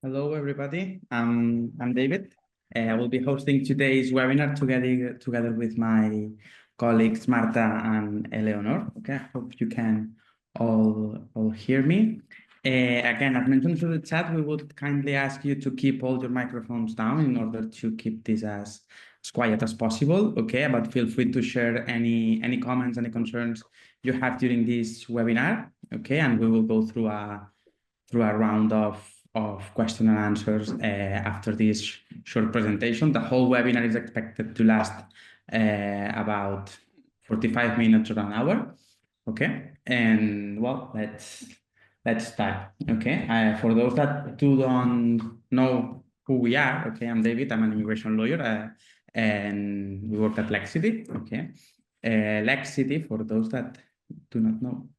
Hello, everybody. I'm David. I will be hosting today's webinar together with my colleagues Marta and Eleonor. Okay, I hope you can all hear me. Again, as mentioned through the chat, we would kindly ask you to keep all your microphones down in order to keep this as quiet as possible. Okay, but feel free to share any comments, any concerns you have during this webinar. Okay, and we will go through a round of question and answers after this short presentation. The whole webinar is expected to last about 45 minutes or an hour. Okay, and well, let's start. Okay, for those that don't know who we are, okay, I'm David. I'm an immigration lawyer, and we work at Lexidy. Okay, Lexidy, for those that do not know.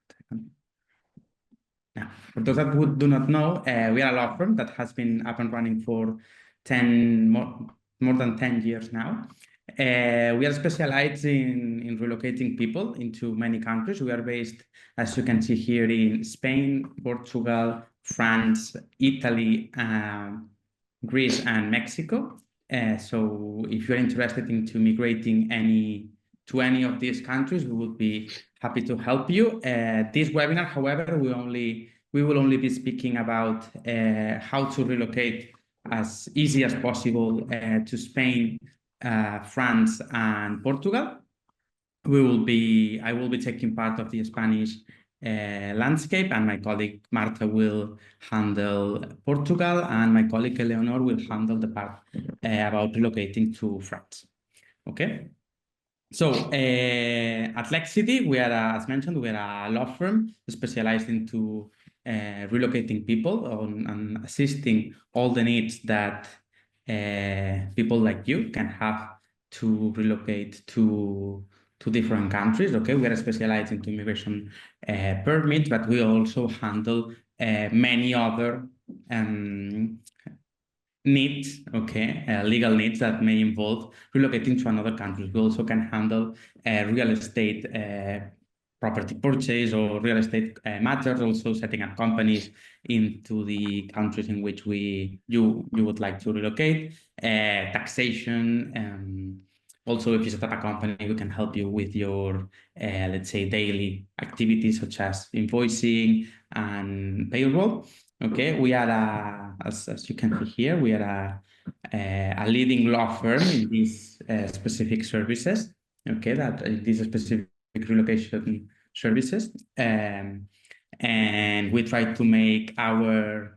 Yeah. For those that do not know, we are a law firm that has been up and running for more than 10 years now. We are specialized in relocating people into many countries. We are based, as you can see here, in Spain, Portugal, France, Italy, Greece, and Mexico. So if you're interested into migrating to any of these countries, we would be happy to help you. This webinar, however, we will only be speaking about how to relocate as easy as possible to Spain, France, and Portugal. I will be taking part of the Spanish landscape, and my colleague Marta will handle Portugal, and my colleague Eleonor will handle the part about relocating to France. Okay. So at Lexidy, as mentioned, we are a law firm specialized into relocating people and assisting all the needs that people like you can have to relocate to different countries. Okay, we are specialized into immigration permits, but we also handle many other needs, okay, legal needs that may involve relocating to another country. We also can handle real estate property purchase or real estate matters, also setting up companies into the countries in which you would like to relocate, taxation. Also, if you set up a company, we can help you with your, let's say, daily activities such as invoicing and payroll. Okay, we are, as you can see here, we are a leading law firm in these specific services. Okay, that these specific relocation services, and we try to make to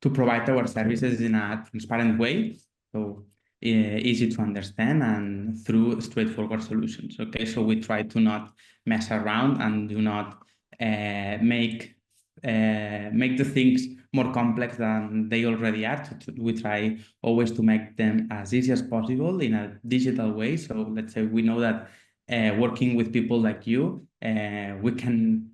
provide our services in a transparent way, so easy to understand and through straightforward solutions. Okay, so we try to not mess around and do not make the things more complex than they already are. We try always to make them as easy as possible in a digital way. So let's say we know that working with people like you, we can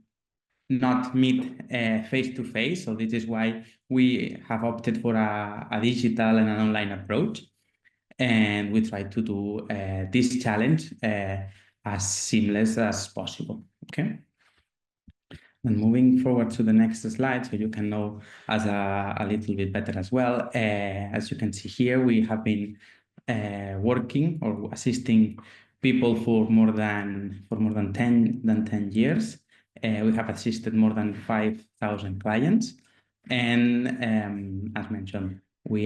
not meet face to face. So this is why we have opted for a digital and an online approach. And we try to do this challenge as seamless as possible. Okay. And moving forward to the next slide, so you can know us a little bit better as well. As you can see here, we have been working or assisting people for more than 10 years. We have assisted more than 5,000 clients, and as mentioned, we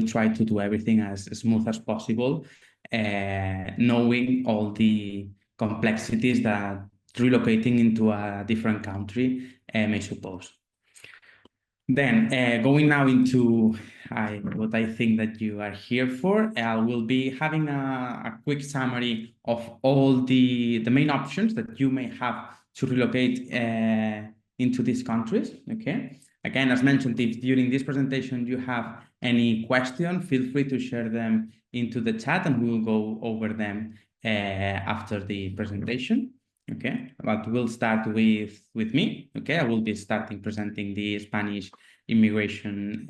try to do everything as smooth as possible, knowing all the complexities that relocating into a different country may suppose. Then going now into what I think that you are here for, I will be having a quick summary of all the main options that you may have to relocate into these countries. Okay. Again, as mentioned, if during this presentation you have any question, feel free to share them into the chat and we will go over them after the presentation. Okay, but we'll start with me. Okay, I will be starting presenting the Spanish immigration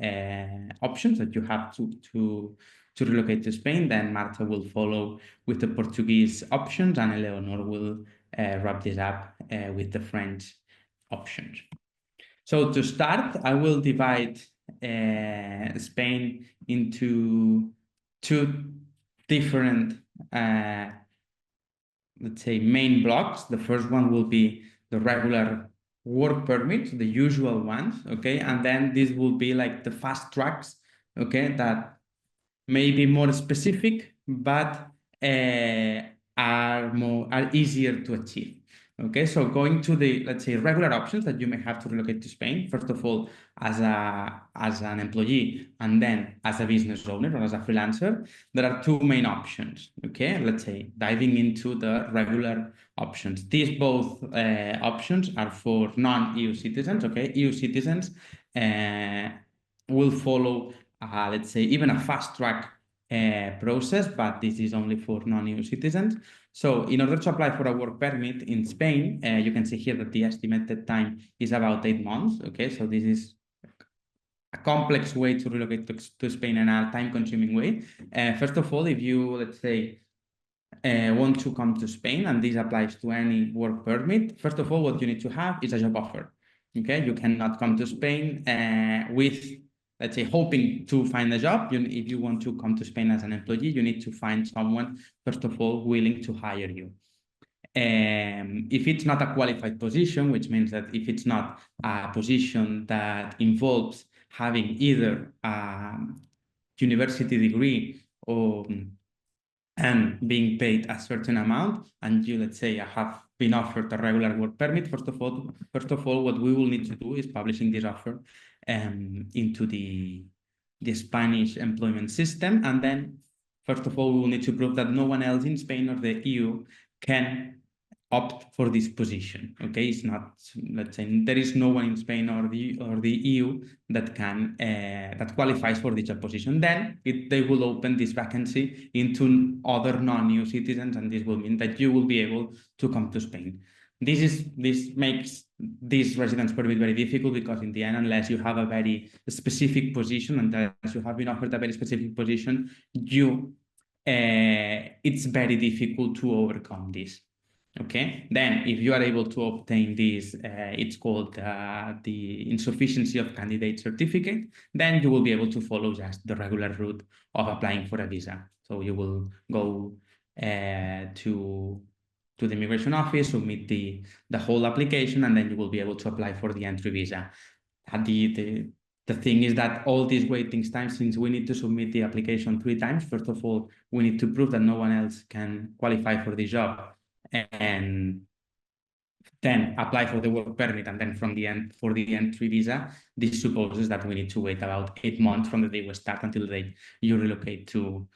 options that you have to relocate to Spain. Then Marta will follow with the Portuguese options, and Eleonor will wrap this up with the French options. So to start, I will divide Spain into two different, let's say, main blocks. The first one will be the regular work permits, the usual ones, okay? And then this will be like the fast tracks, okay, that may be more specific, but are easier to achieve. Okay, so going to the, let's say, regular options that you may have to relocate to Spain, first of all, as an employee, and then as a business owner or as a freelancer, there are two main options. Okay, let's say diving into the regular options. These both options are for non-EU citizens. Okay, EU citizens will follow, let's say, even a fast track process, but this is only for non-EU citizens. So in order to apply for a work permit in Spain, you can see here that the estimated time is about 8 months. Okay, so this is a complex way to relocate to Spain and a time-consuming way. First of all, if you, let's say, want to come to Spain, and this applies to any work permit, first of all, what you need to have is a job offer. Okay, you cannot come to Spain with, let's say, hoping to find a job. If you want to come to Spain as an employee, you need to find someone, first of all, willing to hire you. If it's not a qualified position, which means that if it's not a position that involves having either a university degree or and being paid a certain amount, and you, let's say, have been offered a regular work permit, first of all, what we will need to do is publishing this offer into the Spanish employment system. And then, first of all, we will need to prove that no one else in Spain or the EU can opt for this position. Okay, it's not, let's say, there is no one in Spain or the EU that can that qualifies for this position. Then they will open this vacancy into other non-EU citizens, and this will mean that you will be able to come to Spain. This makes this residence permit very difficult, because in the end, unless you have a very specific position and unless you have been offered a very specific position, it's very difficult to overcome this. Okay, then if you are able to obtain this, it's called the insufficiency of candidate certificate, then you will be able to follow just the regular route of applying for a visa. So you will go to the immigration office, submit the whole application, and then you will be able to apply for the entry visa. The thing is that all these waiting times, since we need to submit the application 3 times, first of all, we need to prove that no one else can qualify for the job, and then apply for the work permit, and then from the end for the entry visa. This supposes that we need to wait about 8 months from the day we start until the day you relocate to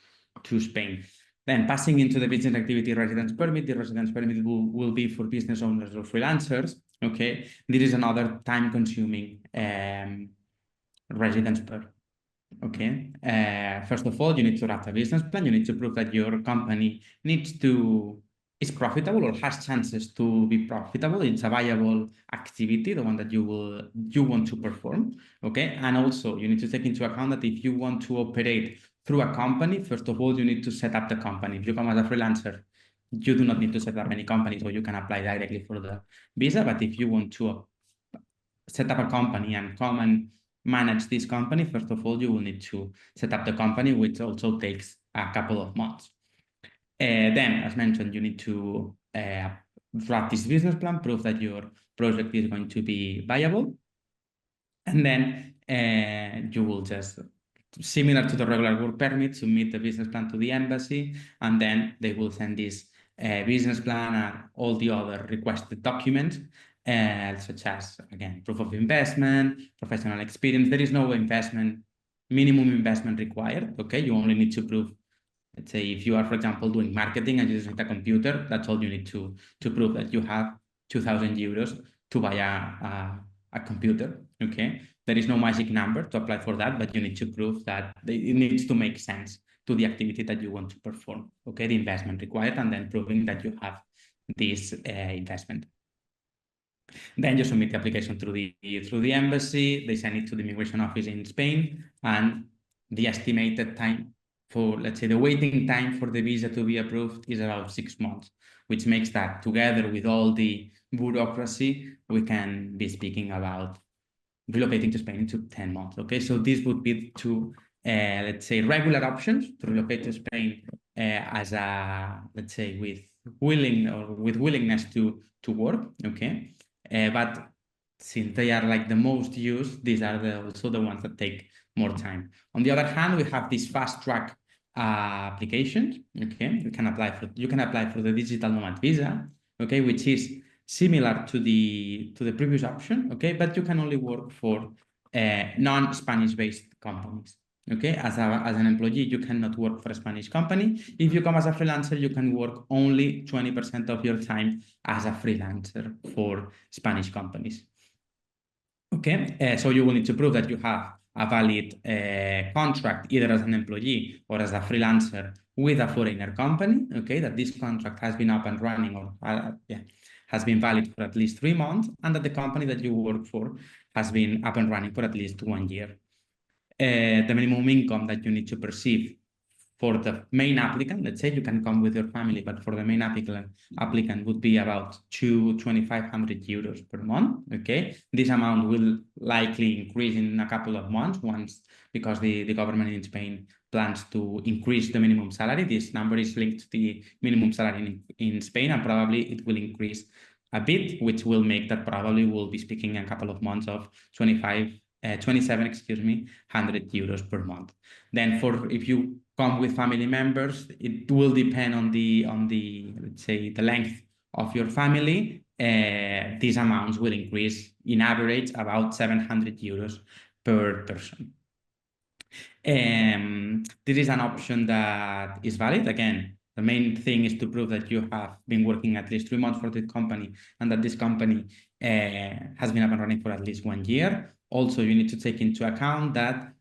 Spain. Then passing into the business activity residence permit, the residence permit will be for business owners or freelancers. Okay, this is another time-consuming residence permit. Okay, first of all, you need to write a business plan. You need to prove that your company is profitable or has chances to be profitable. It's a viable activity, the one that you want to perform. Okay, and also you need to take into account that if you want to operate through a company, first of all, you need to set up the company. If you come as a freelancer, you do not need to set up any company, so you can apply directly for the visa. But if you want to set up a company and come and manage this company, first of all, you will need to set up the company, which also takes a couple of months. Then, as mentioned, you need to draft this business plan, prove that your project is going to be viable. And then you will just, similar to the regular work permit, submit the business plan to the embassy, and then they will send this business plan and all the other requested documents, such as, again, proof of investment, professional experience. There is no minimum investment required. Okay, you only need to prove, let's say, if you are, for example, doing marketing and you just need a computer, that's all you need to prove, that you have 2,000 euros to buy a computer. Okay, there is no magic number to apply for that, but you need to prove that it needs to make sense to the activity that you want to perform. Okay, the investment required, and then proving that you have this investment. Then you submit the application through the embassy. They send it to the immigration office in Spain, and the estimated time for, let's say, the waiting time for the visa to be approved is about 6 months, which makes that, together with all the bureaucracy, we can be speaking about relocating to Spain into 10 months. Okay, so these would be two, let's say, regular options to relocate to Spain as a, let's say, with willingness to work. Okay, but since they are like the most used, these are also the ones that take more time. On the other hand, we have these fast track applications. Okay, you can apply for the digital nomad visa. Okay, which is similar to the previous option. Okay, but you can only work for non-Spanish based companies. Okay, as an employee, you cannot work for a Spanish company. If you come as a freelancer, you can work only 20% of your time as a freelancer for Spanish companies. Okay, so you will need to prove that you have a valid contract either as an employee or as a freelancer with a foreigner company. Okay, that this contract has been up and running or has been valid for at least 3 months, and that the company that you work for has been up and running for at least 1 year. The minimum income that you need to perceive for the main applicant, let's say you can come with your family, but for the main applicant would be about 2,500 euros per month. Okay, this amount will likely increase in a couple of months once, because the government in Spain plans to increase the minimum salary. This number is linked to the minimum salary in Spain, and probably it will increase a bit, which will make that probably we'll be speaking in a couple of months of 100 euros per month. Then if you come with family members, it will depend on the let's say the length of your family. These amounts will increase in average about 700 euros per person. This is an option that is valid. Again, the main thing is to prove that you have been working at least 3 months for the company and that this company has been up and running for at least 1 year. Also, you need to take into account that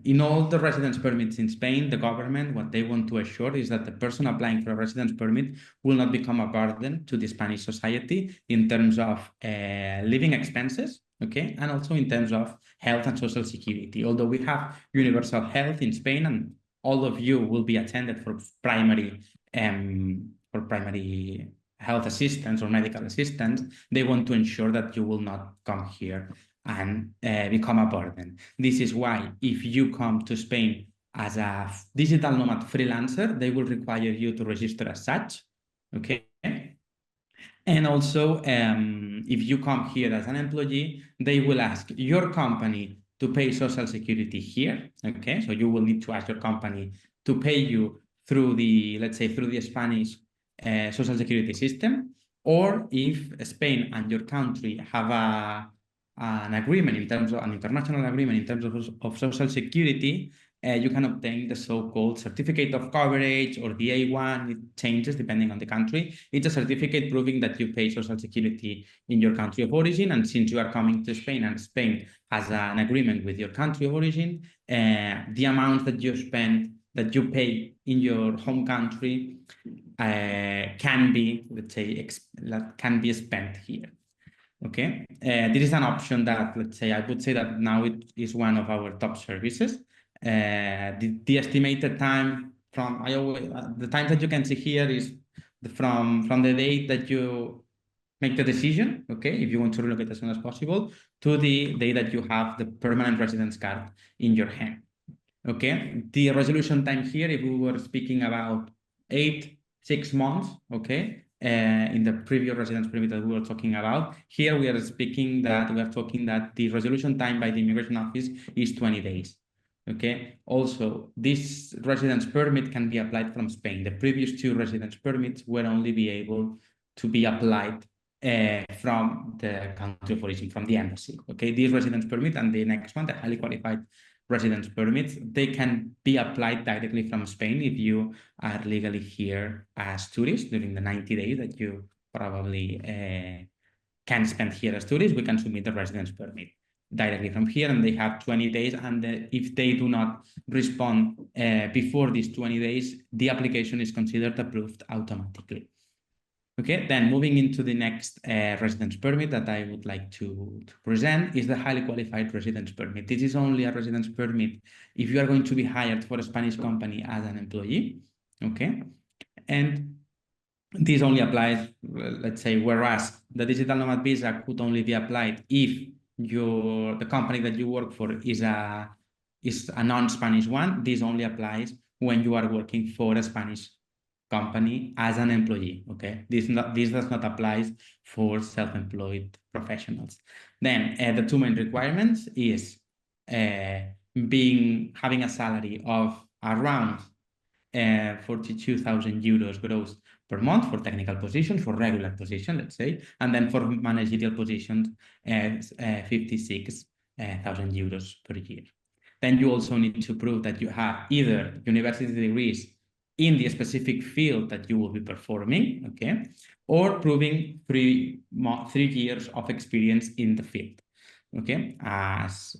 in all the residence permits in Spain, the government, what they want to assure is that the person applying for a residence permit will not become a burden to the Spanish society in terms of living expenses, okay, and also in terms of health and social security. Although we have universal health in Spain, and all of you will be attended for primary health assistance or medical assistance, they want to ensure that you will not come here and become a burden. This is why if you come to Spain as a digital nomad freelancer, they will require you to register as such, okay? And also, if you come here as an employee, they will ask your company to pay Social Security here, okay? So you will need to ask your company to pay you through the, let's say, through the Spanish Social Security system, or if Spain and your country have an agreement in terms of an international agreement in terms of Social Security, you can obtain the so-called certificate of coverage or the A1. It changes depending on the country. It's a certificate proving that you pay Social Security in your country of origin. And since you are coming to Spain and Spain has an agreement with your country of origin, the amount that you spend, that you pay in your home country can be, let's say, can be spent here. Okay, this is an option that, let's say, I would say that now it is one of our top services. The estimated time from the time that you can see here is from the date that you make the decision, okay, if you want to relocate as soon as possible, to the day that you have the permanent residence card in your hand. Okay, the resolution time here, if we were speaking about 6 months, okay, in the previous residence permit that we were talking about, here we are talking that the resolution time by the immigration office is 20 days. Okay, also this residence permit can be applied from Spain. The previous 2 residence permits will only be able to be applied from the country of origin, from the embassy. Okay, this residence permit and the next one, the highly qualified residence permits, they can be applied directly from Spain if you are legally here as tourists during the 90 days that you probably can spend here as tourists. We can submit the residence permit directly from here, and they have 20 days. And if they do not respond before these 20 days, the application is considered approved automatically. Okay, then moving into the next residence permit that I would like to present is the highly qualified residence permit. This is only a residence permit if you are going to be hired for a Spanish company as an employee, okay? And this only applies, let's say, whereas the digital nomad visa could only be applied if the company that you work for is a non-Spanish one, this only applies when you are working for a Spanish company as an employee. Okay, this does not apply for self-employed professionals. Then the two main requirements is having a salary of around 42,000 euros gross per month for technical positions, for regular positions, let's say, and then for managerial positions, 56,000 euros per year. Then you also need to prove that you have either university degrees in the specific field that you will be performing, okay, or proving 3 years of experience in the field. Okay, as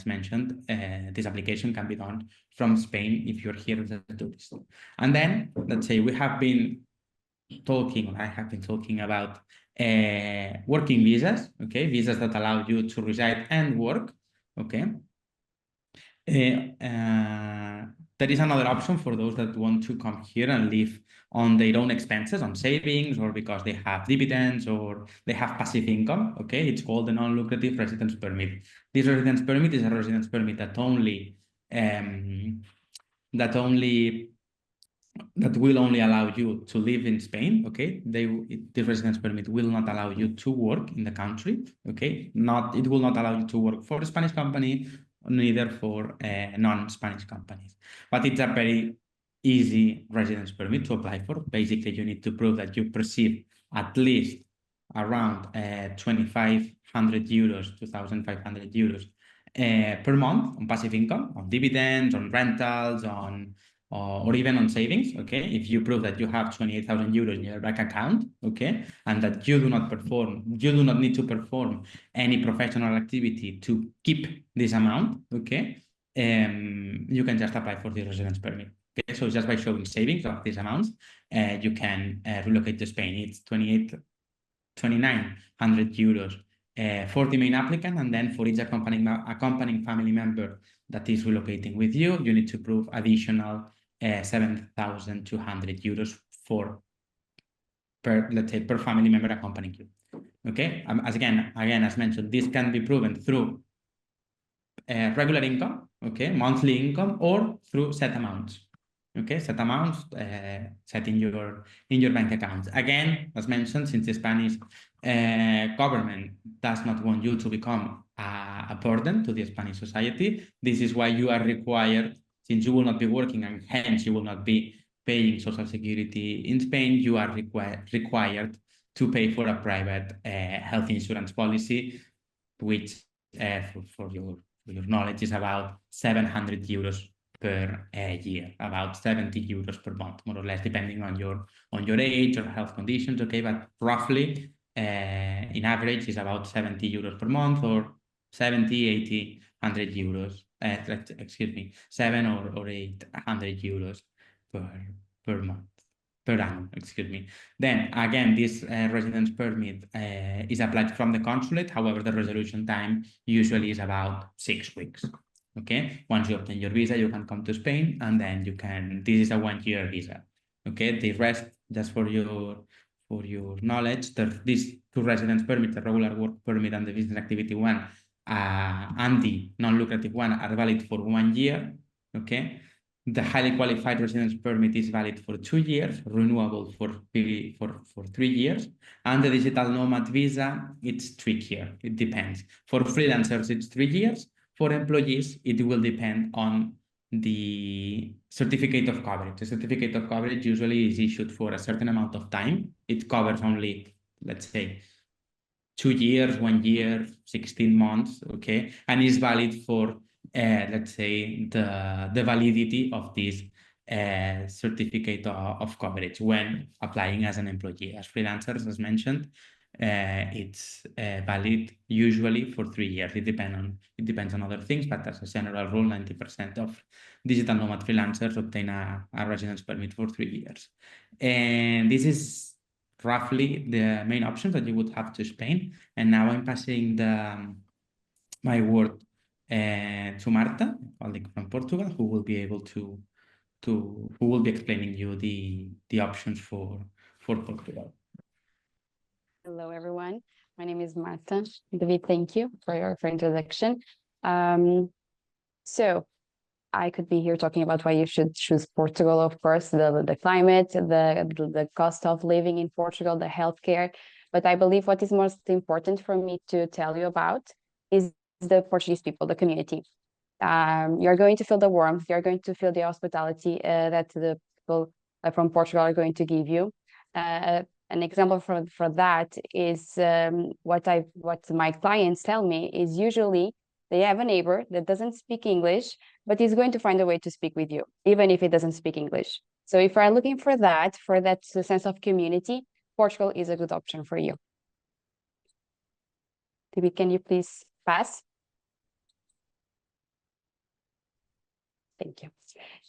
mentioned, this application can be done from Spain if you're here as a tourist. And then let's say I have been talking about working visas, okay, visas that allow you to reside and work, okay. There is another option for those that want to come here and live on their own expenses, on savings, or because they have dividends or they have passive income. Okay, it's called the non-lucrative residence permit. This residence permit is a residence permit that will only allow you to live in Spain. Okay, the residence permit will not allow you to work in the country. Okay, it will not allow you to work for a Spanish company, neither for non-Spanish companies. But it's a very easy residence permit to apply for. Basically, you need to prove that you receive at least around 2,500 euros, 2,500 euros per month on passive income, on dividends, on rentals, or even on savings. Okay, if you prove that you have 28,000 euros in your bank account, okay, and that you do not need to perform any professional activity to keep this amount, okay, you can just apply for the residence permit. Okay, so just by showing savings of these amounts, you can relocate to Spain. It's 2,900 euros for the main applicant, and then for each accompanying family member that is relocating with you, you need to prove additional 7,200 euros per family member accompanying you. Okay, as mentioned, this can be proven through regular income, okay, monthly income, or through set amounts. Okay, set amounts set in your bank accounts. Again, as mentioned, since the Spanish government does not want you to become a burden to the Spanish society, this is why you are required, since you will not be working and hence you will not be paying social security in Spain, you are required to pay for a private health insurance policy, which for your knowledge is about 700 euros per year, about 70 euros per month, more or less, depending on your age or health conditions. Okay, but roughly, in average, is about 70 euros per month, or 70, 80, 100 euros. Excuse me, 7 or 800 euros per month. Per annum, excuse me. Then again, this residence permit is applied from the consulate. However, the resolution time usually is about 6 weeks. Okay, once you obtain your visa, you can come to Spain, and then this is a 1-year visa. Okay, the rest, just for your knowledge, these two residence permits, the regular work permit and the business activity one, and the non-lucrative one, are valid for 1 year. Okay, the highly qualified residence permit is valid for 2 years, renewable for 3 years, and the digital nomad visa, it's trickier. It depends. For freelancers, it's 3 years. For employees, it will depend on the certificate of coverage. The certificate of coverage usually is issued for a certain amount of time. It covers only, let's say, 2 years, 1 year, 16 months, okay, and is valid for let's say the validity of this certificate of coverage when applying as an employee. As freelancers, as mentioned, it's valid usually for 3 years. It depends on other things, but as a general rule, 90% of digital nomad freelancers obtain a residence permit for 3 years. And this is roughly the main options that you would have to Spain. And now I'm passing my word to Marta, a colleague from Portugal, who will be able to who will be explaining you the options for Portugal. Hello, everyone. My name is Marta. David, thank you for your introduction. So I could be here talking about why you should choose Portugal, of course, the climate, the cost of living in Portugal, the healthcare. But I believe what is most important for me to tell you about is the Portuguese people, the community. You're going to feel the warmth, you're going to feel the hospitality that the people from Portugal are going to give you. An example for that is what my clients tell me is usually they have a neighbor that doesn't speak English, but he's going to find a way to speak with you, even if he doesn't speak English. So if you're looking for that sense of community, Portugal is a good option for you. Tibi, can you please pass? Thank you.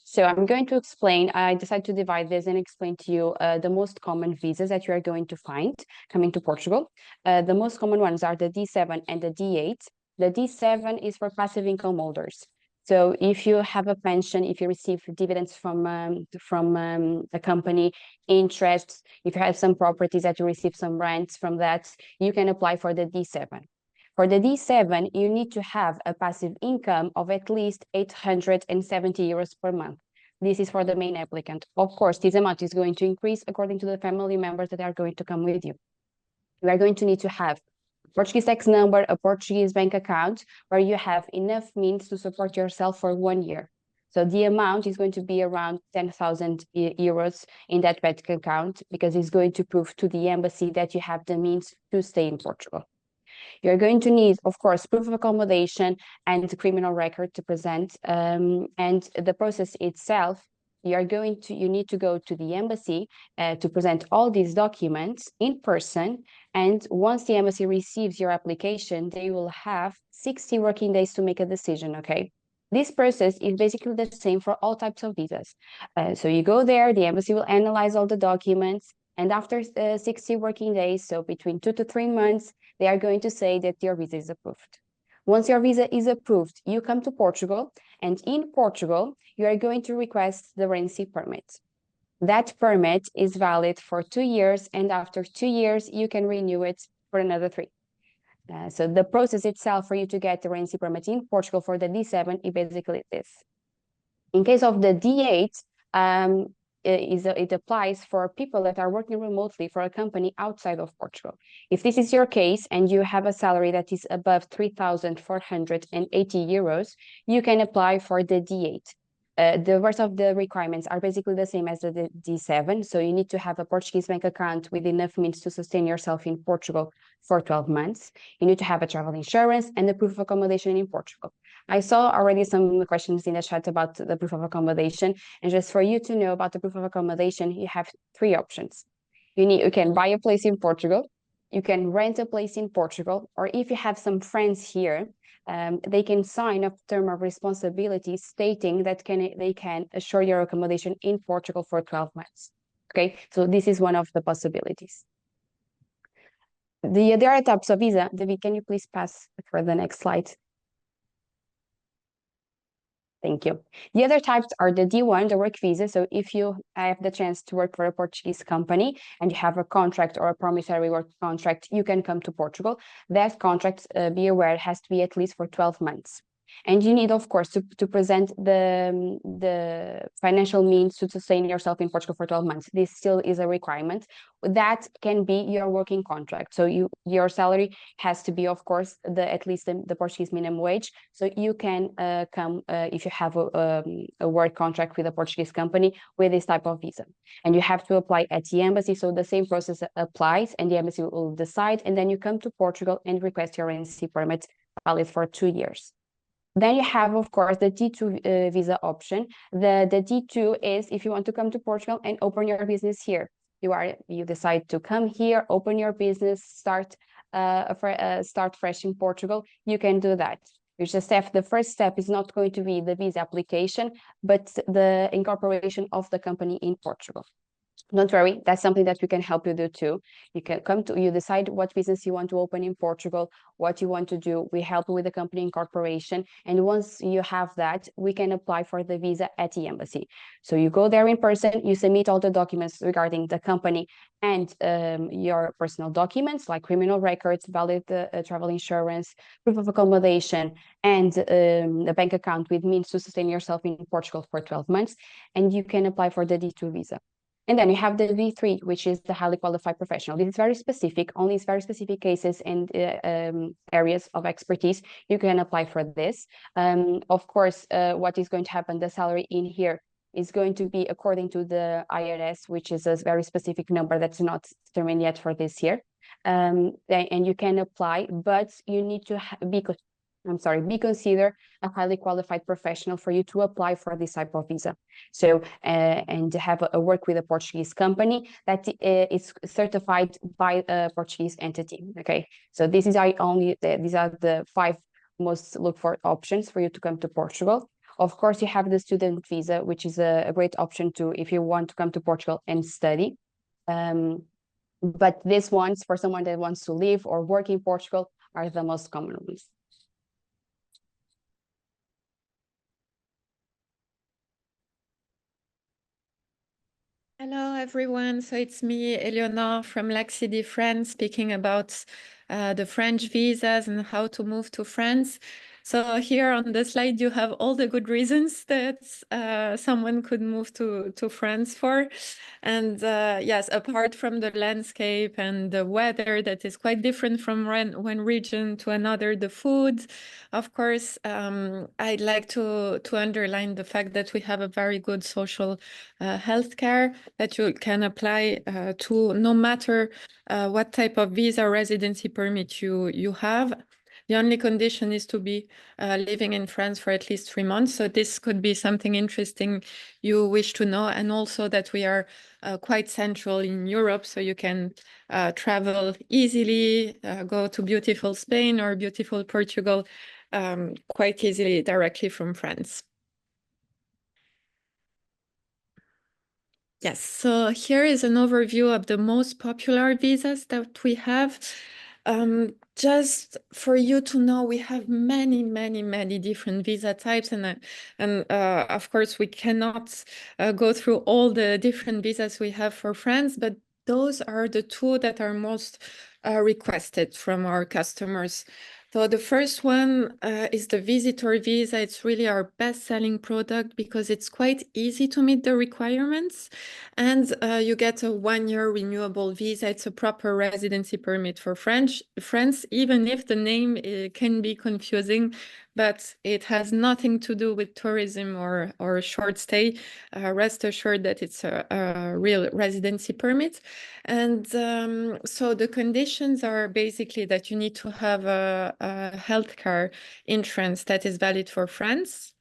So I'm going to explain, I decided to divide this and explain to you the most common visas that you are going to find coming to Portugal. The most common ones are the D7 and the D8. The D7 is for passive income holders. So if you have a pension, if you receive dividends from a company, interest, if you have some properties that you receive some rents from that, you can apply for the D7. For the D7, you need to have a passive income of at least 870 euros per month. This is for the main applicant. Of course, this amount is going to increase according to the family members that are going to come with you. You are going to need to have a Portuguese tax number, a Portuguese bank account, where you have enough means to support yourself for 1 year. So the amount is going to be around 10,000 euros in that bank account, because it's going to prove to the embassy that you have the means to stay in Portugal. You're going to need, of course, proof of accommodation and criminal record to present. And the process itself, you need to go to the embassy to present all these documents in person. And once the embassy receives your application, they will have 60 working days to make a decision, okay? This process is basically the same for all types of visas. So you go there, the embassy will analyze all the documents, and after 60 working days, so between 2 to 3 months, they are going to say that your visa is approved. Once your visa is approved, you come to Portugal, and in Portugal, you are going to request the residency permit. That permit is valid for 2 years, and after 2 years, you can renew it for another 3. So the process itself for you to get the residency permit in Portugal for the D7 is basically this. In case of the D8, it applies for people that are working remotely for a company outside of Portugal. If this is your case and you have a salary that is above 3,480 euros, you can apply for the D8. The rest of the requirements are basically the same as the D7. So you need to have a Portuguese bank account with enough means to sustain yourself in Portugal for 12 months. You need to have a travel insurance and the proof of accommodation in Portugal. I saw already some questions in the chat about the proof of accommodation. And just for you to know about the proof of accommodation, you have 3 options. You can buy a place in Portugal, you can rent a place in Portugal, or if you have some friends here, they can sign a term of responsibility stating that they can assure your accommodation in Portugal for 12 months. Okay, so this is one of the possibilities. The other types of visa, David, can you please pass for the next slide? Thank you. The other types are the D1, the work visa. So if you have the chance to work for a Portuguese company and you have a contract or a promissory work contract, you can come to Portugal. That contract, be aware, has to be at least for 12 months. And you need, of course, to present the financial means to sustain yourself in Portugal for 12 months. This still is a requirement. That can be your working contract. So your salary has to be, of course, at least the Portuguese minimum wage. So you can come if you have a work contract with a Portuguese company with this type of visa. And you have to apply at the embassy. So the same process applies, and the embassy will decide. And then you come to Portugal and request your residency permit valid for 2 years. Then you have, of course, the D2 visa option. The D2 is if you want to come to Portugal and open your business here. You decide to come here, open your business, start fresh in Portugal. You can do that. You just have the first step is not going to be the visa application, but the incorporation of the company in Portugal. don't worry, that's something that we can help you do too. You decide what business you want to open in Portugal, what you want to do. We help you with the company incorporation. And once you have that, we can apply for the visa at the embassy. So you go there in person, you submit all the documents regarding the company and your personal documents like criminal records, valid travel insurance, proof of accommodation, and a bank account with means to sustain yourself in Portugal for 12 months. And you can apply for the D2 visa. And then you have the V3, which is the highly qualified professional. This is very specific, only very specific cases and areas of expertise. You can apply for this. Of course, what is going to happen, the salary in here is going to be according to the IRS, which is a very specific number that's not determined yet for this year. And you can apply, but you need to be considered a highly qualified professional for you to apply for this type of visa. So, and have a work with a Portuguese company that is certified by a Portuguese entity. Okay, so these are the 5 most looked for options for you to come to Portugal. Of course, you have the student visa, which is a great option too if you want to come to Portugal and study. But these ones, for someone that wants to live or work in Portugal, are the most common ones. Hello, everyone. So it's me, Eleonore from Lexidy, France, speaking about the French visas and how to move to France. So here on the slide, you have all the good reasons that someone could move to France for. And yes, apart from the landscape and the weather that is quite different from one region to another, the food, of course, I'd like to underline the fact that we have a very good social healthcare that you can apply to no matter what type of visa or residency permit you have. The only condition is to be living in France for at least 3 months. So this could be something interesting you wish to know. And also that we are quite central in Europe, so you can travel easily, go to beautiful Spain or beautiful Portugal quite easily directly from France. Yes, so here is an overview of the most popular visas that we have. Just for you to know, we have many different visa types, and of course we cannot go through all the different visas we have for France, but those are the 2 that are most requested from our customers. So the first one is the visitor visa. It's really our best-selling product because it's quite easy to meet the requirements, and you get a 1-year renewable visa. It's a proper residency permit for France, even if the name can be confusing, but it has nothing to do with tourism or short stay. Rest assured that it's a real residency permit. And so the conditions are basically that you need to have a healthcare insurance that is valid for France,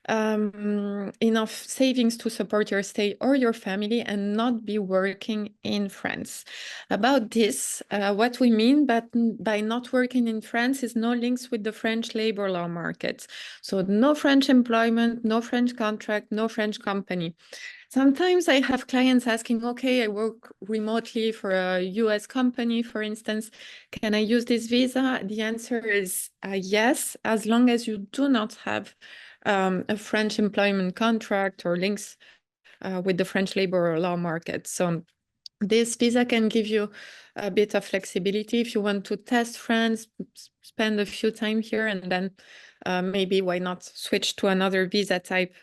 enough savings to support your stay or your family, and not be working in France. About this, what we mean by not working in France is no links with the French labor law market. So no French employment, no French contract, no French company. Sometimes I have clients asking, okay, I work remotely for a US company, for instance, can I use this visa? The answer is yes, as long as you do not have a French employment contract or links with the French labor law market. So this visa can give you a bit of flexibility if you want to test France, spend a few time here, and then maybe why not switch to another visa type.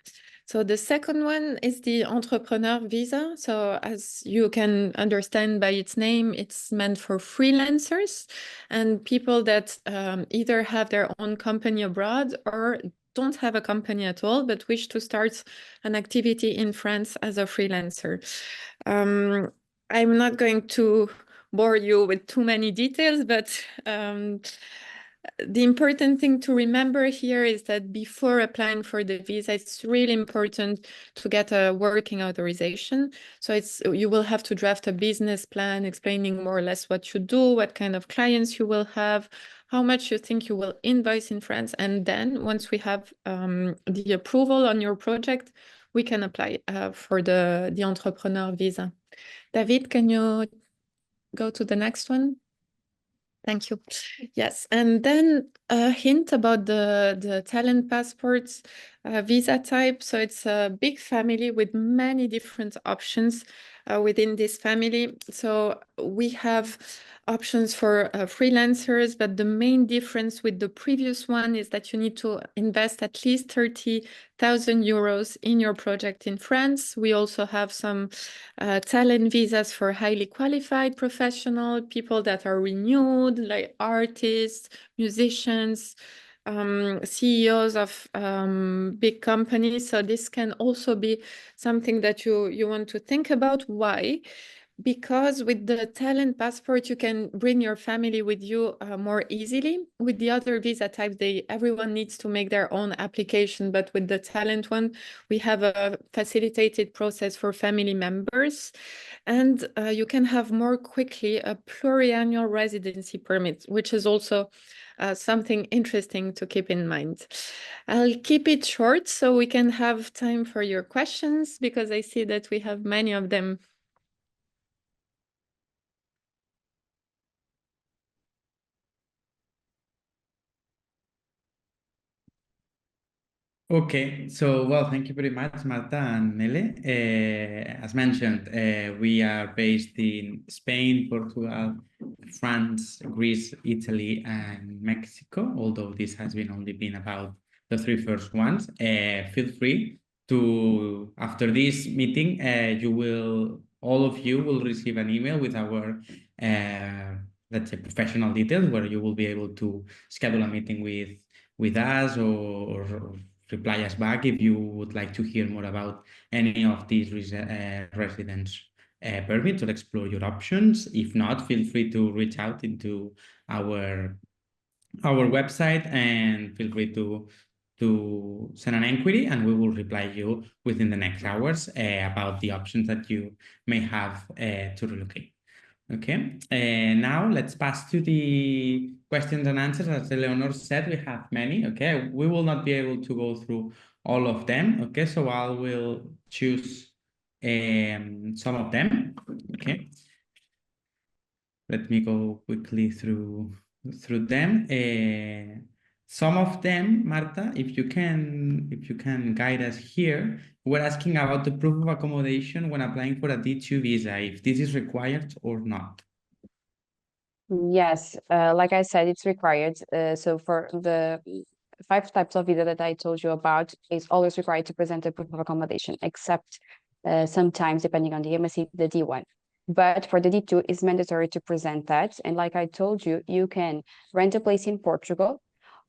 So the second one is the entrepreneur visa. So as you can understand by its name, it's meant for freelancers and people that either have their own company abroad or don't have a company at all, but wish to start an activity in France as a freelancer. I'm not going to bore you with too many details, but the important thing to remember here is that before applying for the visa, it's really important to get a working authorization. So you will have to draft a business plan explaining more or less what you do, what kind of clients you will have, how much you think you will invoice in France. And then once we have the approval on your project, we can apply for the entrepreneur visa. David, can you go to the next one? Thank you. Yes, and then a hint about the talent passports visa type. So it's a big family with many different options within this family. So we have options for freelancers, but the main difference with the previous one is that you need to invest at least 30,000 euros in your project in France. We also have some talent visas for highly qualified professional, people that are renewed, like artists, musicians, CEOs of big companies. So this can also be something that you want to think about. Why? Because with the talent passport, you can bring your family with you more easily. With the other visa types, everyone needs to make their own application. But with the talent one, we have a facilitated process for family members. And you can have more quickly a pluriannual residency permit, which is also something interesting to keep in mind. I'll keep it short so we can have time for your questions, because I see that we have many of them. Okay, so well, thank you very much, Marta and Nele. As mentioned, we are based in Spain, Portugal, France, Greece, Italy, and Mexico, although this has been only been about the three first ones. Feel free to, after this meeting, all of you will receive an email with our, let's say, professional details, where you will be able to schedule a meeting with us or reply us back if you would like to hear more about any of these residence permits or explore your options. If not, feel free to reach out into our website and feel free to send an inquiry, and we will reply you within the next hours about the options that you may have to relocate. Okay, now let's pass to the questions and answers. As Eleanor said, we have many. Okay, we will not be able to go through all of them. Okay, so I will choose some of them. Okay, let me go quickly through them. Some of them, Marta, if you can guide us here. We're asking about the proof of accommodation when applying for a D2 visa, if this is required or not. Yes, like I said, it's required. So for the 5 types of visa that I told you about, it's always required to present a proof of accommodation, except sometimes, depending on the embassy, the D1. But for the D2, it's mandatory to present that. And like I told you, you can rent a place in Portugal.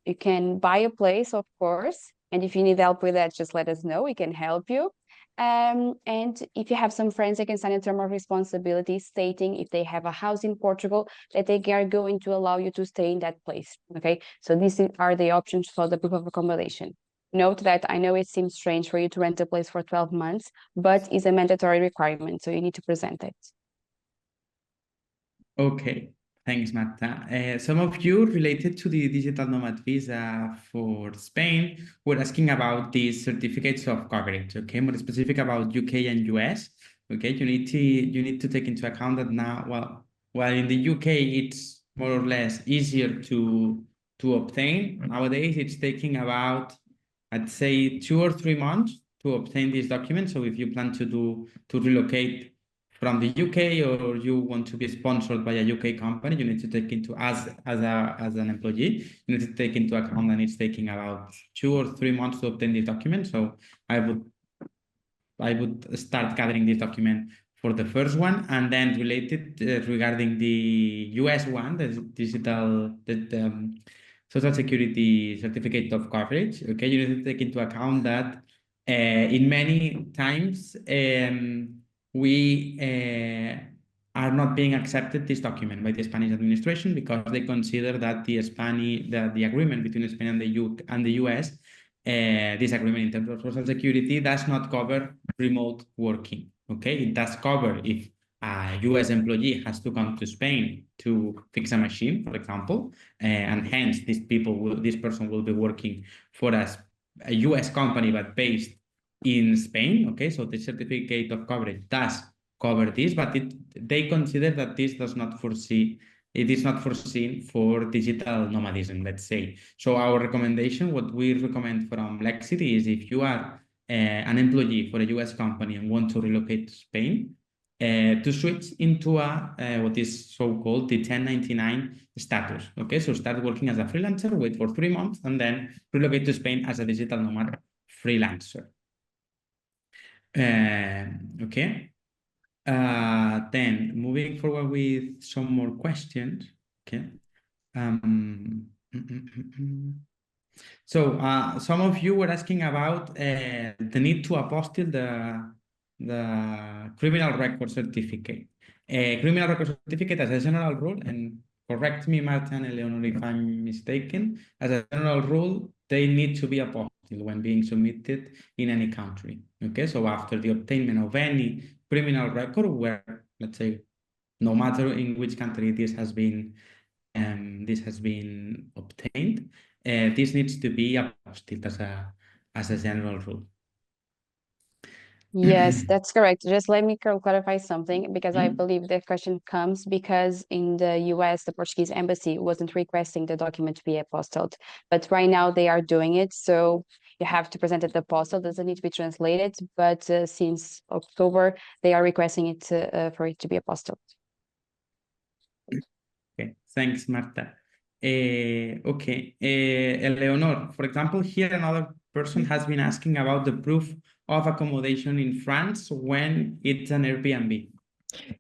You can buy a place, of course. And if you need help with that, just let us know. We can help you. And if you have some friends, they can sign a term of responsibility stating if they have a house in Portugal, that they are going to allow you to stay in that place. Okay, so these are the options for the proof of accommodation. Note that I know it seems strange for you to rent a place for 12 months, but it's a mandatory requirement, so you need to present it. Okay, thanks, Marta. Some of you related to the Digital Nomad visa for Spain were asking about the certificates of coverage. Okay, more specific about UK and US. Okay, you need to take into account that now, while in the UK it's more or less easier to obtain. Nowadays, it's taking about, I'd say, 2 or 3 months to obtain these documents. So if you plan to relocate from the UK, or you want to be sponsored by a UK company, you need to take into, as an employee, you need to take into account that it's taking about 2 or 3 months to obtain this document. So I would start gathering this document for the first one, and then related regarding the US one, the Social Security Certificate of Coverage. Okay, you need to take into account that in many times we are not being accepted this document by the Spanish administration, because they consider that the agreement between Spain and the US, this agreement in terms of Social Security, does not cover remote working. Okay, it does cover if a US employee has to come to Spain to fix a machine, for example, and hence this person will be working for a US company but based in Spain. Okay, so the certificate of coverage does cover this, but they consider that this does not foresee. It is not foreseen for digital nomadism, let's say. So our recommendation, what we recommend from Lexidy is if you are an employee for a US company and want to relocate to Spain, to switch into what is so-called the 1099 status. Okay, so start working as a freelancer, wait for 3 months, and then relocate to Spain as a digital nomad freelancer. Okay. Then moving forward with some more questions. Okay. So some of you were asking about the need to apostille the criminal record certificate. Criminal record certificate as a general rule, and correct me, Marta and Eleonor, if I'm mistaken, as a general rule, they need to be apostilled when being submitted in any country. Okay, so after the obtainment of any criminal record, where, let's say, no matter in which country this has been obtained, this needs to be apostilled as a general rule. Yes, that's correct. Just let me clarify something, because I believe the question comes because in the US, the Portuguese embassy wasn't requesting the document to be apostilled, but right now they are doing it. So you have to present it. The apostle doesn't need to be translated, but since October, they are requesting it for it to be apostilled. Okay, thanks, Marta. Okay, Eleonor, for example, here another person has been asking about the proof of accommodation in France when it's an Airbnb.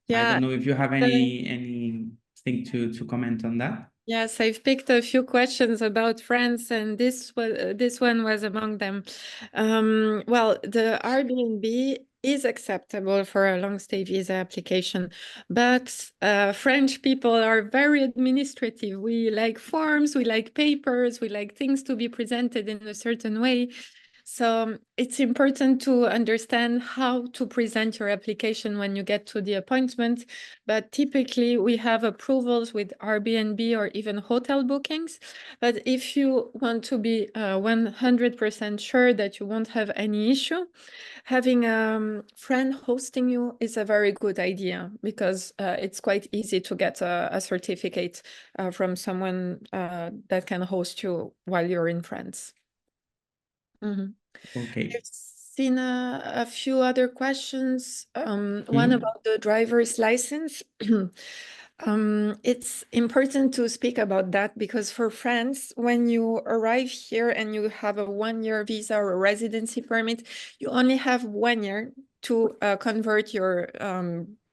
Yeah, I don't know if you have anything to comment on that. Yes, I've picked a few questions about France, and this one was among them. Well, the Airbnb is acceptable for a long stay visa application, but French people are very administrative. We like forms, we like papers, we like things to be presented in a certain way. So it's important to understand how to present your application when you get to the appointment. But typically we have approvals with Airbnb or even hotel bookings. But if you want to be 100% sure that you won't have any issue, having a friend hosting you is a very good idea, because it's quite easy to get a certificate from someone that can host you while you're in France. Okay. I've seen a few other questions. One about the driver's license. It's important to speak about that, because for France, when you arrive here and you have a 1-year visa or a residency permit, you only have 1 year to convert your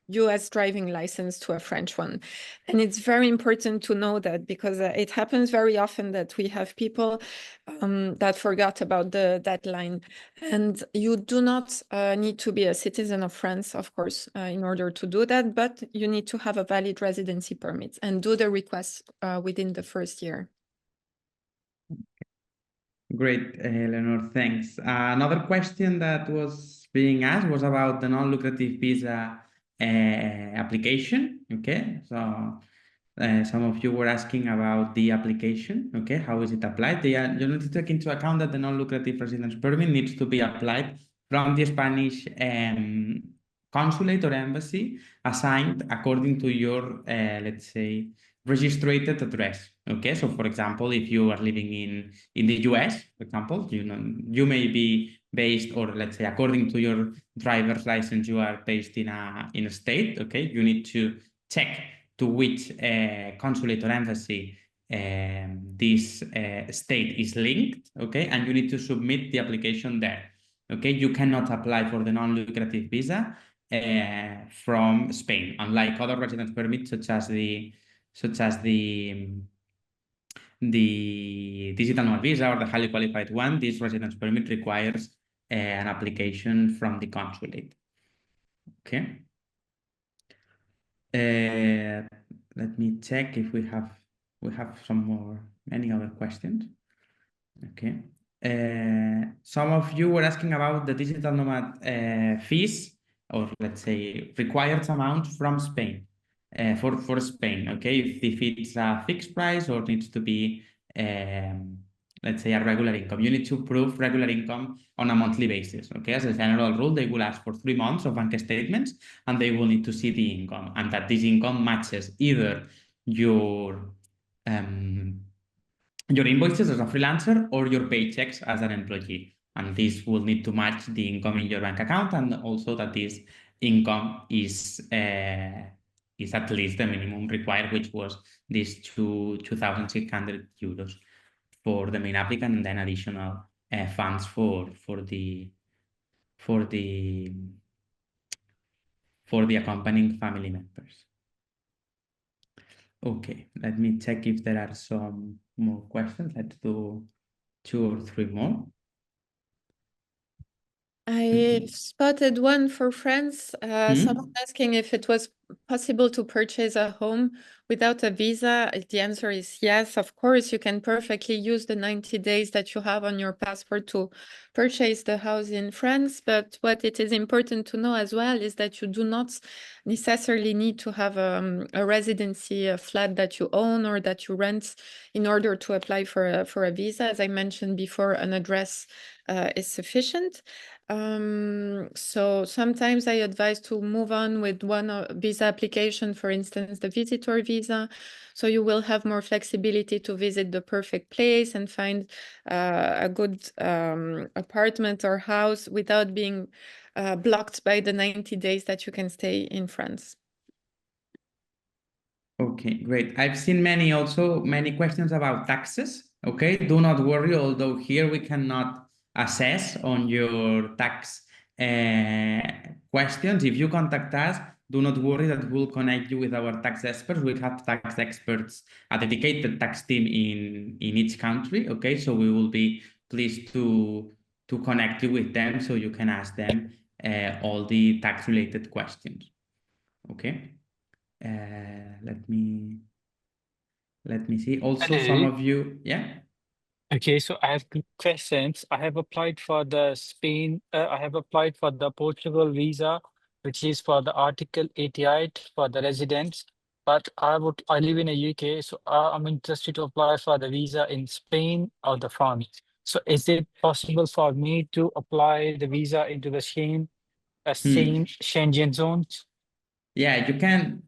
US driving license to a French one. And it's very important to know that, because it happens very often that we have people that forgot about the deadline. And you do not need to be a citizen of France, of course, in order to do that, but you need to have a valid residency permit and do the request within the first year. Great, Eleanor, thanks. Another question that was being asked was about the non-lucrative visa application. Okay, so some of you were asking about the application. Okay, how is it applied? You need to take into account that the non-lucrative residence permit needs to be applied from the Spanish consulate or embassy assigned according to your, let's say, registered address. Okay, so for example, if you are living in the US, for example, you may be based, or let's say according to your driver's license, you are based in a state. Okay, you need to check to which consulate or embassy this state is linked. Okay, and you need to submit the application there. Okay, you cannot apply for the non-lucrative visa from Spain, unlike other residence permits such as the Digital Nomad visa or the highly qualified one. This residence permit requires an application from the consulate. Okay. Let me check if we have any other questions. Okay. Some of you were asking about the Digital Nomad fees, or let's say required amount from Spain. For Spain, okay, if it's a fixed price or needs to be let's say, a regular income. You need to prove regular income on a monthly basis. Okay, as a general rule, they will ask for 3 months of bank statements, and they will need to see the income, and that this income matches either your invoices as a freelancer or your paychecks as an employee. And this will need to match the income in your bank account, and also that this income is at least the minimum required, which was this 2,600 euros for the main applicant, and then additional funds for the accompanying family members. Okay, let me check if there are some more questions. Let's do 2 or 3 more. I spotted one for France. Someone asking if it was possible to purchase a home without a visa. The answer is yes, of course. You can perfectly use the 90 days that you have on your passport to purchase the house in France. But what it is important to know as well is that you do not necessarily need to have a residency, a flat that you own or that you rent in order to apply for a visa. As I mentioned before, an address is sufficient. So sometimes I advise to move on with one visa application, for instance, the visitor visa. So you will have more flexibility to visit the perfect place and find a good apartment or house without being blocked by the 90 days that you can stay in France. Okay, great. I've seen many questions about taxes. Okay, do not worry, although here we cannot assess on your tax questions. If you contact us, do not worry that we'll connect you with our tax experts. We have tax experts, a dedicated tax team in each country. Okay, so we will be pleased to connect you with them so you can ask them all the tax related questions. Okay. Let me see. Also, some of you, yeah. Okay, so I have two questions. I have applied for the I have applied for the Portugal visa, which is for the Article 88 for the residents. But I live in the UK, so I'm interested to apply for the visa in Spain or the France. So is it possible for me to apply the visa into the same Schengen zones? Yeah, you can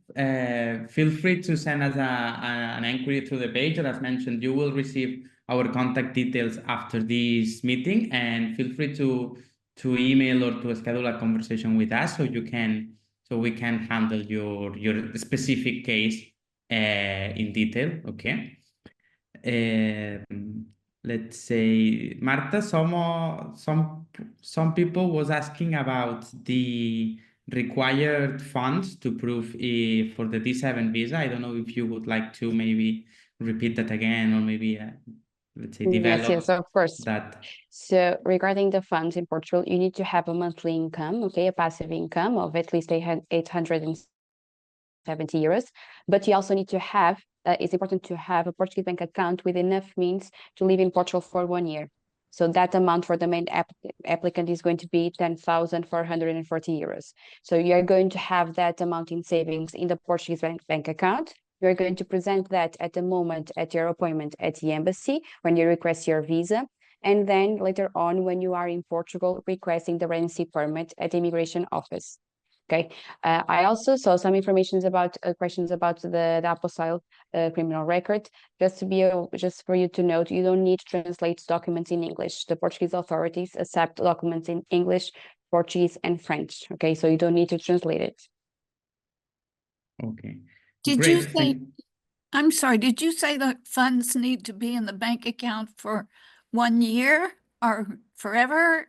feel free to send us an inquiry through the page. As mentioned, you will receive our contact details after this meeting, and feel free to email or to schedule a conversation with us so we can handle your specific case in detail. Okay. Let's say, Marta, some people was asking about the required funds to prove for the D7 visa. I don't know if you would like to maybe repeat that again, or maybe let's say develop Yes, of course. that. So regarding the funds in Portugal, you need to have a monthly income, okay, a passive income of at least 870 euros. But you also need to have, it's important to have a Portuguese bank account with enough means to live in Portugal for 1 year. So that amount for the main applicant is going to be 10,440 euros. So you're going to have that amount in savings in the Portuguese bank account. You're going to present that at the moment at your appointment at the embassy when you request your visa. And then later on, when you are in Portugal, requesting the residency permit at the immigration office. Okay. I also saw some information about questions about the apostille criminal record. Just for you to note, you don't need to translate documents in English. The Portuguese authorities accept documents in English, Portuguese, and French. Okay, so you don't need to translate it. Okay. Did you say? I'm sorry. Did you say the funds need to be in the bank account for 1 year or forever?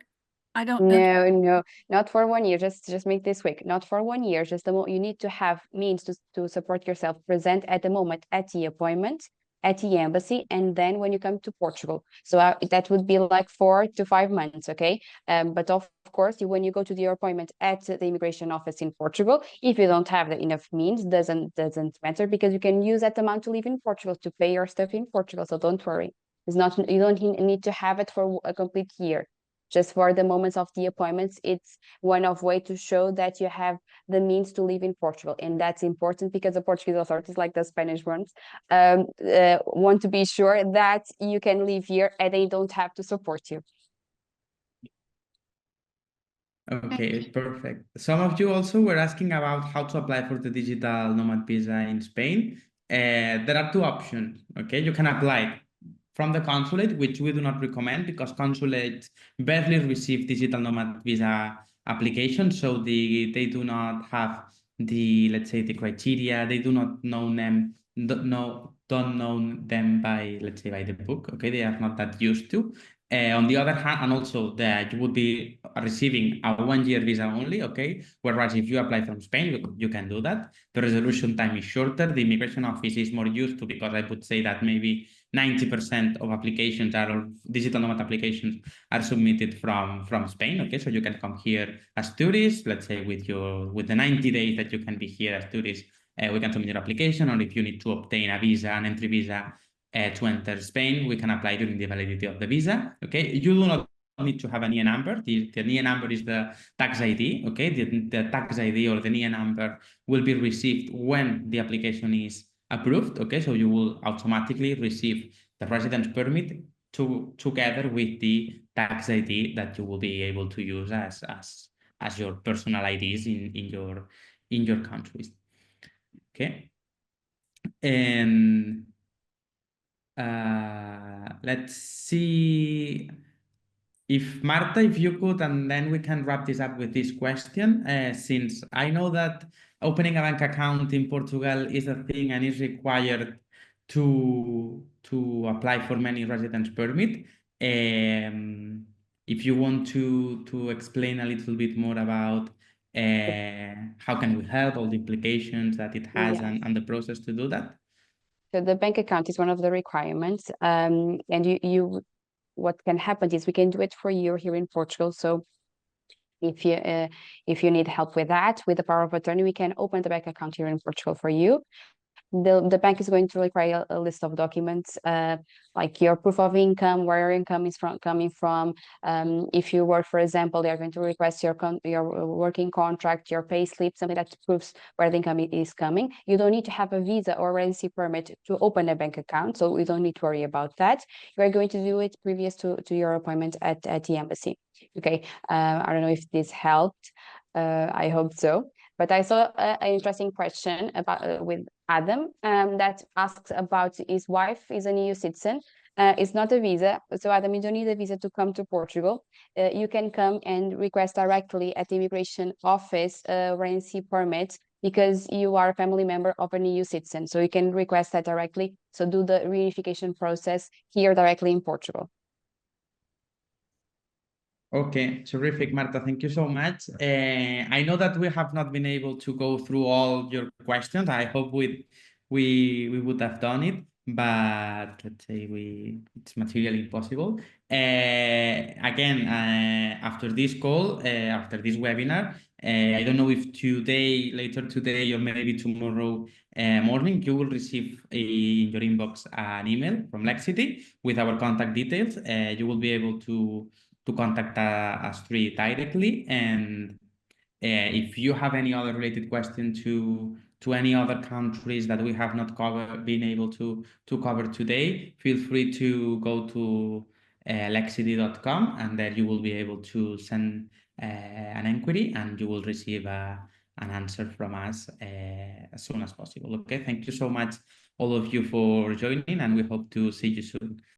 I don't know. No, not for 1 year. Just make this quick. Not for 1 year. Just you need to have means to support yourself. Present at the moment at the appointment at the embassy, and then when you come to Portugal. So that would be like 4 to 5 months. Okay. But of course, when you go to your appointment at the immigration office in Portugal, if you don't have enough means, doesn't matter, because you can use that amount to live in Portugal, to pay your stuff in Portugal. So don't worry. It's not, you don't need to have it for a complete year. just for the moments of the appointments. It's one of way to show that you have the means to live in Portugal, and that's important because the Portuguese authorities, like the Spanish ones, want to be sure that you can live here and they don't have to support you. Okay, perfect. Some of you also were asking about how to apply for the digital nomad visa in Spain. There are two options. Okay, you can apply from the consulate, which we do not recommend because consulates barely receive digital nomad visa applications, so they do not have the, let's say, the criteria. They do not know them, don't know them by, let's say, by the book. Okay, they are not that used to. On the other hand, and also that you would be receiving a 1-year visa only, okay? Whereas if you apply from Spain, you can do that. The resolution time is shorter. The immigration office is more used to, because I would say that maybe 90% of applications are digital nomad applications are submitted from Spain. Okay, so you can come here as tourists, let's say with the 90 days that you can be here as tourists, we can submit your application, or if you need to obtain a visa, an entry visa, to enter Spain, we can apply during the validity of the visa. Okay, you do not need to have a NIE number. The NIE number is the tax ID. Okay, the tax ID or the NIE number will be received when the application is approved. Okay, so you will automatically receive the residence permit together with the tax ID that you will be able to use as your personal IDs in your countries. Okay, and let's see if Marta, if you could, and then we can wrap this up with this question, since I know that opening a bank account in Portugal is a thing and is required to apply for many residence permit. If you want to explain a little bit more about how can we help, all the implications that it has, Yes. and the process to do that. So the bank account is one of the requirements, and what can happen is we can do it for you here in Portugal. So if you need help with that, with the power of attorney, we can open the bank account here in Portugal for you. The bank is going to require a list of documents, like your proof of income, where your income is coming from. If you work, for example, they are going to request your working contract, your pay slip, something that proves where the income is coming. You don't need to have a visa or residency permit to open a bank account, so we don't need to worry about that. You are going to do it previous to your appointment at the embassy. Okay, I don't know if this helped. I hope so. But I saw an interesting question about with Adam that asks about his wife is an EU citizen. It's not a visa. So Adam, you don't need a visa to come to Portugal. You can come and request directly at the immigration office a residency permit because you are a family member of an EU citizen. So you can request that directly. So do the reunification process here directly in Portugal. Okay, terrific, Marta. Thank you so much. I know that we have not been able to go through all your questions. I hope we would have done it, but let's say it's materially impossible. Again, after this call, after this webinar, I don't know if later today, or maybe tomorrow morning, you will receive in your inbox an email from Lexidy with our contact details. You will be able to contact us three directly, and if you have any other related question to any other countries that we have not been able to cover today, feel free to go to lexidy.com, and there you will be able to send an inquiry, and you will receive an answer from us as soon as possible. Okay, thank you so much, all of you, for joining, and we hope to see you soon.